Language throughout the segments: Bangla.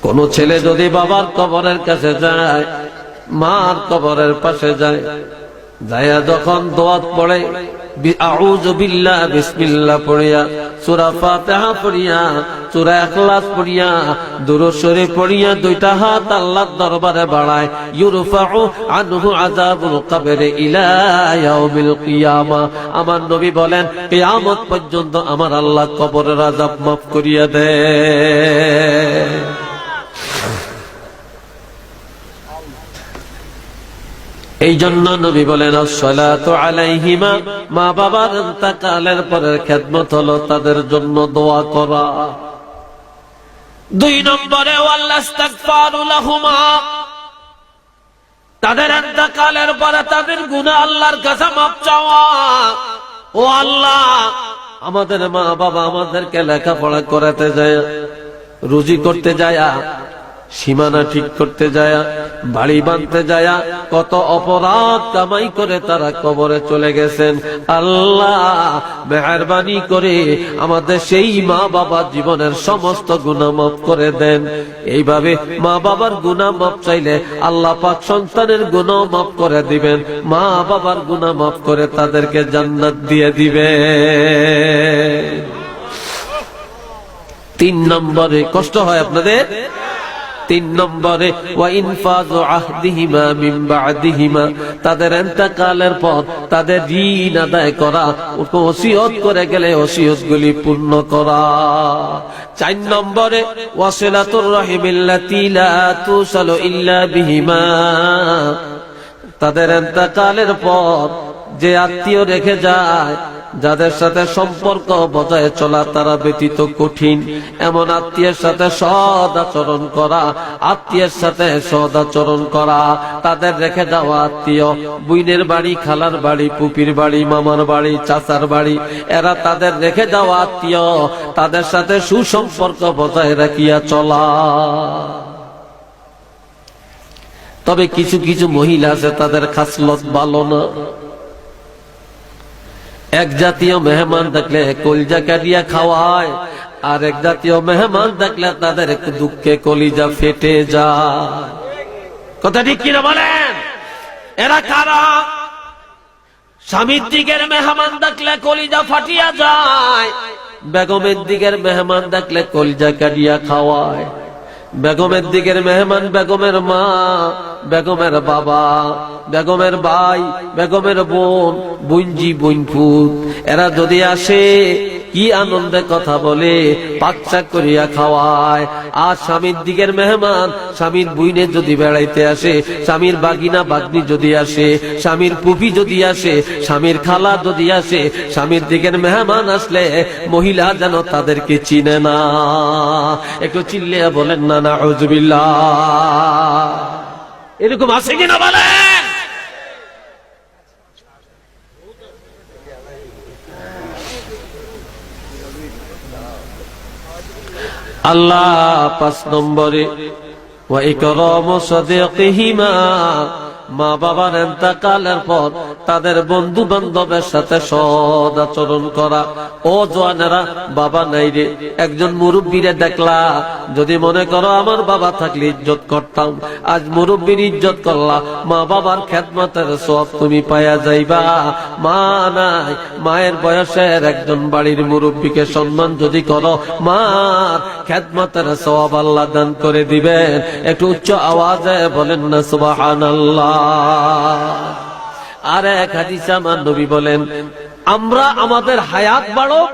কোন ছেলে যদি বাবার কবরের কাছে যায়, মার কবরের পাশে যায়, যায়া যখন দোয়া পড়ে আউযু বিল্লাহ বিসমিল্লাহ পড়িয়া, সূরা ফাতিহা পড়িয়া, সূরা ইখলাস পড়িয়া, দুরূদ শরীফ পড়িয়া দুইটা হাত আল্লাহর দরবারে বাড়ায়, ইউরফাউ আনহু আযাবুল কবর ইলা ইয়াউমিল কিয়ামা। আমার নবী বলেন কিয়ামত পর্যন্ত আমার আল্লাহ কবরের আযাব মাফ করিয়া দেয়। এই জন্য নবী বলেন আসসালাতু আলাইহিমা, মা বাবার ইন্তেকালের পরের খেদমত হলো তাদের জন্য দোয়া করা। 2 নম্বরে ওয়াল ইস্তিগফারু লাহুমা, তাদের ইন্তেকালের পরে তাদের গুনাহ আল্লাহর কাছে মাফ চাওয়া। ও আল্লাহ, আমাদের মা বাবা আমাদেরকে লেখাপড়া করাতে যায়, রুজি করতে যায়, সীমানা ঠিক করতে যায়, বাড়ি বাঁধতে যায়, কত অপরাধ কামাই করে তারা কবরে চলে গেছেন। আল্লাহ মেহেরবানি করে আমাদের সেই মা বাবার জীবনের সমস্ত গুনাহ মাফ করে দেন। এইভাবে মা বাবার গুনাহ মাফ চাইলে আল্লাহ পাক সন্তানের গুনাহ মাফ করে দিবেন, মা বাবার গুনাহ মাফ করে তাদেরকে জান্নাত দিয়ে দিবেন। 3 নম্বরে কষ্ট হয় আপনাদের। 3 নম্বরে ওয়া ইনফাযু আহদিহিমা মিন বা'দিহিমা, তাদের ইন্তেকালের পর তাদের ঋণ আদায় করা, ওসিয়ত করে গেলে ওসিয়তগুলি পূর্ণ করা। 4 নম্বরে ওয়াসিলাতুর রাহিমিল্লাতী লা তুসালু ইল্লা বিহিমা, তাদের ইন্তেকালের পর যে আত্মীয় রেখে যায়, যাদের সাথে সম্পর্ক বজায় চলা তারা ব্যতীত কঠিন, এমন আত্মীয়ের সাথে সদ আচরণ করা, আত্মীয়ের সাথে সদ আচরণ করা। তাদের রেখে যাওয়া আত্মীয়, বুইনের বাড়ি, খালার বাড়ি, পুপির বাড়ি, মামার বাড়ি, চাচার বাড়ি, এরা তাদের রেখে যাওয়া আত্মীয়, তাদের সাথে সুসম্পর্ক বজায় রাখিয়া চলা। তবে কিছু কিছু মহিলা আছে তাদের খাসলত ভালো না। এক জাতীয় মেহমান দেখলে কলিজা কাটিয়া খাওয়ায়, আর এক জাতীয় মেহমান দেখলে তাদের দুঃখে কলিজা ফেটে যায়। কথা ঠিক কিনা বলেন? এরা কারা? স্বামীর দিকের মেহমান দেখলে কলিজা ফাটিয়া যায়, বেগমের দিকের মেহমান দেখলে কলিজা কাটিয়া খাওয়ায়। বেগমের দিকের মেহমান বেগমের মা, বেগমের বাবা, বেগমের ভাই, বেগমের বোন, বুনজি বুনফুত, এরা যদি আসে কি আনন্দে কথা বলে, পাকচা করিয়া খাওয়ায়। আর স্বামীর দিকের মেহমান, স্বামীর বুইনে যদি বেড়াইতে আসে, স্বামীর বাগিনা বাগনি যদি আসে, স্বামীর পুপি যদি আসে, স্বামীর খালা যদি আসে, স্বামীর দিকের মেহমান আসলে মহিলা যেন তাদেরকে চিনে না। একটু চিল্লিয়া বলেন না নাউযুবিল্লাহ। এরকম আছে কিনা বলেন? আল্লাহ 5 নম্বরে ওয়া ইকরামু সাদিকিহিমা, মা বাবার ইন্তেকালের পর তাদের বন্ধু বান্ধবের সাথে সদ আচরণ করা। ও জওয়ানেরা, বাবা নাই রে, একজন মুরব্বীরে দেখলা, যদি মনে করো আমার বাবা থাকলে ইজ্জত করতাম, আজ মুরব্বীর ইজ্জত করলা, মা বাবার খেদমতের সওয়াব তুমি পায়া যাইবা। মা নাই, মায়ের বয়সের একজন বাড়ির মুরব্বীকে সম্মান যদি করো, মার খেদমতের সওয়াব আল্লাহ দান করে দিবেন। একটু উচ্চ আওয়াজে বলেন না সুবহানাল্লাহ। আর এক হাদিসে আমার নবী বলেন, আমরা আমাদের হায়াত বাড়ুক,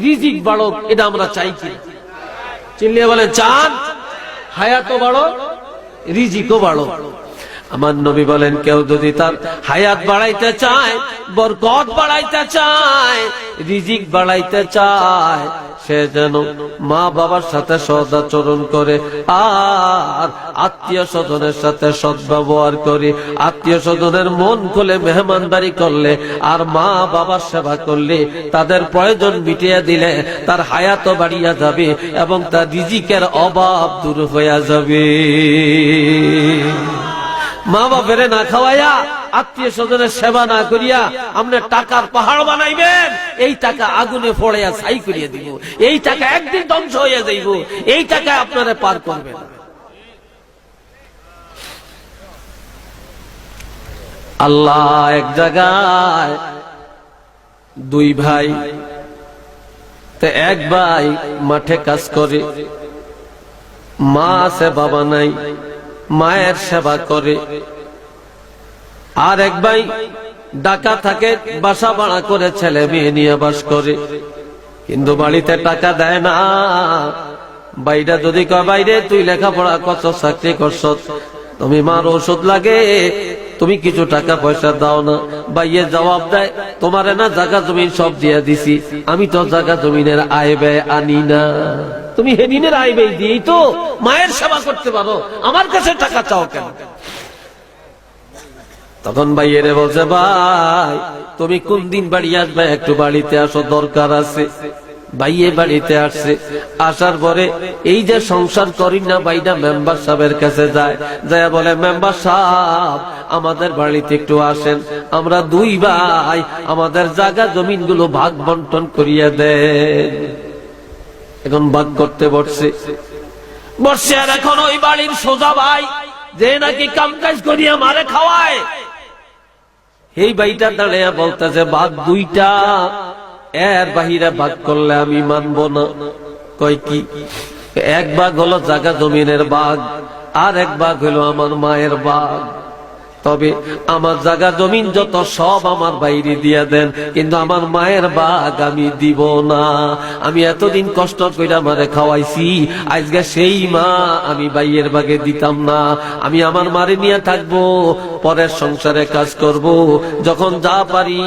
রিজিক বাড়ুক, এটা আমরা চাই কি? চিল্লিয়ে বলেন চান? হায়াতও বাড়ুক, রিজিকও বাড়ুক। আমার নবী বলেন, কেউ যদি তার হায়াত বাড়াইতে চায়, বরকত বাড়াইতে চায়, রিজিক বাড়াইতে চায়, সে যেন মা বাবার সাথে সদাচরণ করে, আর আত্মীয় স্বজনের সাথে সদ্ব্যবহার করে, আত্মীয় স্বজনের মন খুলে মেহমানদারি করলে, আর মা বাবার সেবা করলে, তাদের প্রয়োজন মিটিয়ে দিলে তার হায়াতও বাড়িয়া যাবে এবং তার রিজিকের অভাব দূর হইয়া যাবে। মা বাপেরে না খাওয়াইয়া আত্মীয় স্বজনের সেবা না করিয়া আপনি টাকার পাহাড় বানাইবেন, এই টাকা আগুনে ফড়াইয়া ছাই করিয়া দিব, এই টাকা একদিন ধ্বংস হইয়া যাইব, এই টাকা আপনারা পার করবেন। আল্লাহ এক জায়গায় দুই ভাই, এক ভাই মাঠে কাজ করে, মা আছে বাবা নাই, মায়ের সেবা করে। আর এক ভাই ঢাকা থাকে, বাসা ভাড়া করে ছেলে মেয়ে নিয়ে বাস করে, কিন্তু বাড়িতে টাকা দেয় না। বাইরা যদি কয় বাইরে তুই লেখাপড়া করছ, চাকরি করছ, তুমি মার ওষুধ লাগে, তুমি কিছু টাকা পয়সা দাও না, ভাইয়ে জবাব দেয় তোমারে না জায়গা জমিন সব দিয়ে দিছি, আমি তো জায়গা জমিনের আয় ব্যয় আনি না, তুমি হেদিনের আয় ব্যয় দিয়েই তো মায়ের সেবা করতে পারো, আমার কাছে টাকা চাও কেন? তখন ভাইয়েরে বলছে ভাই তুমি কোন দিন বাড়ি আসবে, একটু বাড়িতে আসো, দরকার আছে। ভাইয়ে বাড়িতে আসছে, আসার পরে এই যে সংসার করি না, ভাইটা মেম্বার সাহেবের কাছে যায়, যায় বলে মেম্বার সাহেব আমাদের বাড়িতে একটু আসেন, আমরা দুই ভাই আমাদের জায়গা জমিন গুলো ভাগ বন্টন করিয়া দেন। এখন ভাগ করতে বসছে, আর এখন ওই বাড়ির সোজা ভাই যে নাকি কাম কাজ করিয়া মারে খাওয়ায়, এই ভাইটা দাঁড়িয়ে বলতেছে ভাগ দুইটা, এর বাহিরে ভাগ করলে আমি মানবো না। কয় কি? এক ভাগ হলো জায়গা জমিনের ভাগ, আর এক ভাগ হলো আমার মায়ের ভাগ। তবে আমার জায়গা জমিন যত সব আমার বাইরে দিয়ে দেন, কিন্তু আমার মায়ের ভাগ আমি দিব না। আমি এতদিন কষ্ট করে আমারে খাওয়াইছি, আজকে সেই মা আমি ভাইয়ের ভাগে দিতাম না। আমি আমার মারে নিয়ে থাকবো, পরের সংসারে কাজ করব, যখন যা পারি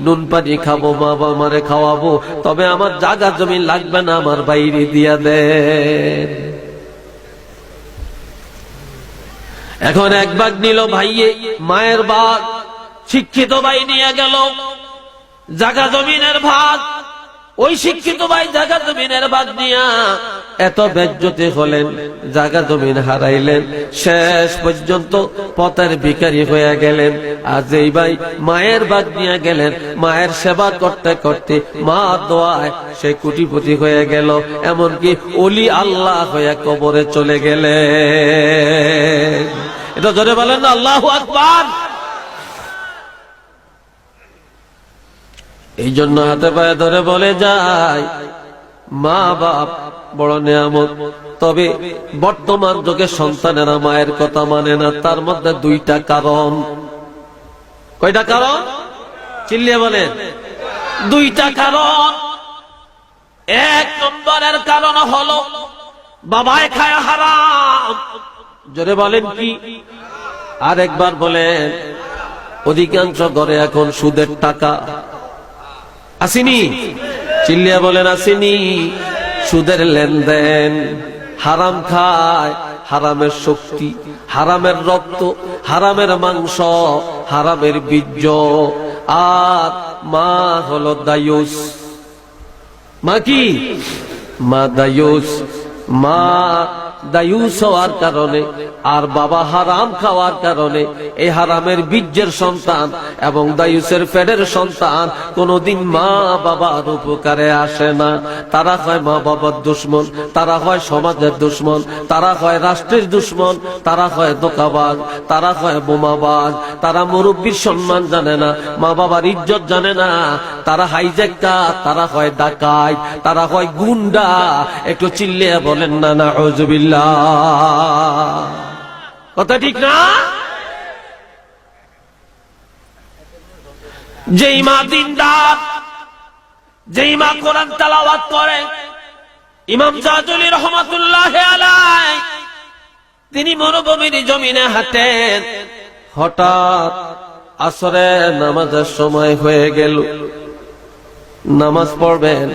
নুন পানি খাবো, মা বাবা মারে খাওয়াবো, তবে আমার জায়গা জমিন লাগবে না, আমার বাইরে দিয়ে দেন। এখন এক ভাগ নিল ভাইয়ে, মায়ের ভাগ, শিক্ষিত ভাই নিয়ে গেল জায়গা জমিনের ভাগ। ওই শিক্ষিত ভাই জায়গা জমিনের ভাগ নিয়া এত বেজ্জতি হলেন, জায়গা জমিন হারাইলেন, শেষ পর্যন্ত পথের ভিখারি হয়ে গেলেন। আর যেই ভাই মায়ের ভাগ নিয়ে গেলেন, মায়ের সেবা করতে করতে মা দোয়ায় সে কোটিপতি হয়ে গেল, এমনকি ওলি আল্লাহ হয়ে কবরে চলে গেলেন। এটা জোরে বলেন না আল্লাহু আকবার। এই জন্য হাতে পায়ে ধরে বলে যায়, মা বাপ বড় নেয়ামত। তবে বর্তমান যুগে সন্তানেরা মায়ের কথা মানে না, তার মধ্যে দুইটা কারণ। কয়টা কারণ? চিল্লিয়ে বলেন। দুইটা কারণ। এক নম্বরের কারণ হলো বাবায় খায় হারাম। জোরে বলেন কি? আর একবার বলেন, অধিকাংশ ঘরে এখন সুদের টাকা আসেনি? চিল্লিয়া বলেন আসেনি? সুদের লেনদেন, হারাম খায়, হারামের শক্তি, হারামের রক্ত, হারামের মাংস, হারামের বীর্য। আর মা হলো দায়ুস। মা কি? মা দায়ুস। মা দায়ুস হওয়ার কারণে আর বাবা হারাম খাওয়ার কারণে এই হারামের বীর্যের সন্তান এবং দায়ুসের পেটের সন্তান কোনদিন মা বাবার উপকারে আসে না। তারা হয় মা বাবার দুশ্মন, তারা হয় সমাজের দুশ্মন, তারা হয় রাষ্ট্রের দুশ্মন, তারা হয় ধোঁকাবাজ, তারা হয় বোমাবাজ, তারা মুরব্বীর সম্মান জানে না, মা বাবার ইজ্জত জানে না, তারা হাইজ্যাক্টার, তারা হয় ডাকাত, তারা হয় গুন্ডা। একটু চিল্লিয়ে বলেন না নাউযুবিল্লাহ। কথা ঠিক না? যেই মা দিনদার, যেই মা কোরআন তেলাওয়াত করে, ইমাম জাযুলি রহমাতুল্লাহ আলাইহি তিনি মরুভূমির জমিনে হাঁটেন। হঠাৎ আসরে নামাজের সময় হয়ে গেল, নামাজ পড়বেন,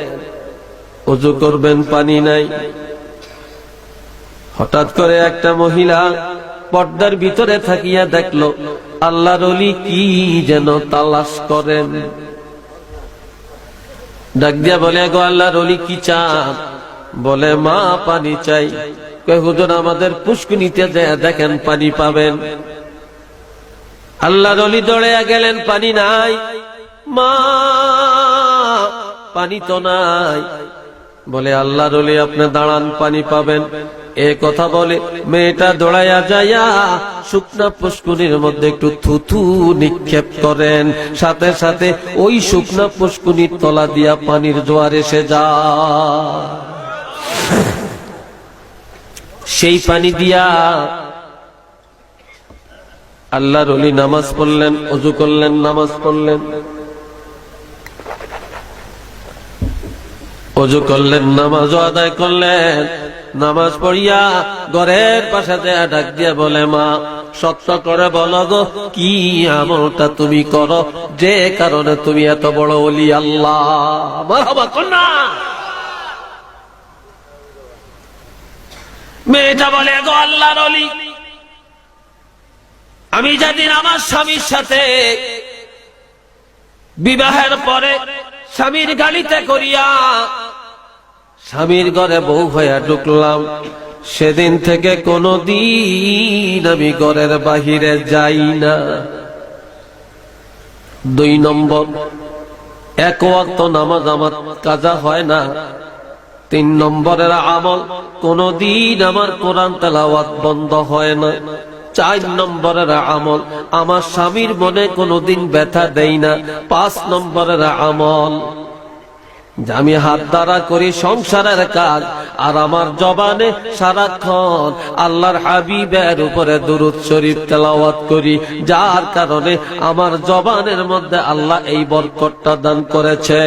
ওযু করবেন, পানি নাই। হঠাৎ করে একটা মহিলা পর্দার ভিতরে থাকিয়া দেখলো আল্লাহর ওলি কি যেন তালাশ করেন। ডাক দিয়া বলে, গো আল্লাহর ওলি কি চান? বলে, মা পানি চাই। কয়, হুজুর আমাদের পুষ্করিণীতে যায় দেখেন পানি পাবেন। আল্লাহর ওলি দৌড়ে গেলেন, পানি নাই মা, পানি তো নাই। বলে আল্লাহর ওলি আপনি দাঁড়ান, পানি পাবেন। এ কথা বলে মেয়েটা দৌড়াইয়া যাইয়া শুকনা পুষ্কুনির মধ্যে একটু থুথু নিক্ষেপ করেন, সাথে সাথে ওই শুকনা পুষ্কুনির তলা দিয়া পানির জোয়ার এসে যায়। সেই পানি দিয়া আল্লাহর ওলি নামাজ পড়লেন, ওযু করলেন, নামাজ পড়লেন, ওযু করলেন, নামাজও আদায় করলেন। নামাজ পড়িয়া ঘরের পাশে ডাক দিয়া বলে, মা সত্য করে বলো গো, কি আমলটা তুমি করো যে কারণে তুমি এত বড় ওলি আল্লাহ? মারহাবা কন্যা। মেয়েটা বলে, গো আল্লাহর ওলি, আমি যেদিন আমার স্বামীর সাথে বিবাহের পরে স্বামীর গাড়িতে করিয়া স্বামীর ঘরে বউ হইয়া ঢুকলাম, সেদিন থেকে কোনদিন আমি ঘরের বাহিরে যাই না। 2 নম্বর, এক ওয়াক্ত নামাজ আমার কাজা হয় না। 3 নম্বরের আমল, কোনদিন আমার কোরআন তেলাওয়াত বন্ধ হয় না। 4 নম্বরের আমল, আমার স্বামীর মনে কোনদিন ব্যথা দেই না। 5 নম্বরের আমল, আমি হাত দ্বারা করি সংসারের কাজ, আর আমার জবানে সারাক্ষণ আল্লাহর হাবিবের উপরে দুরূদ শরীফ তেলাওয়াত করি, যার কারণে আমার জবানের মধ্যে আল্লাহ এই বরকতটা দান করেছে।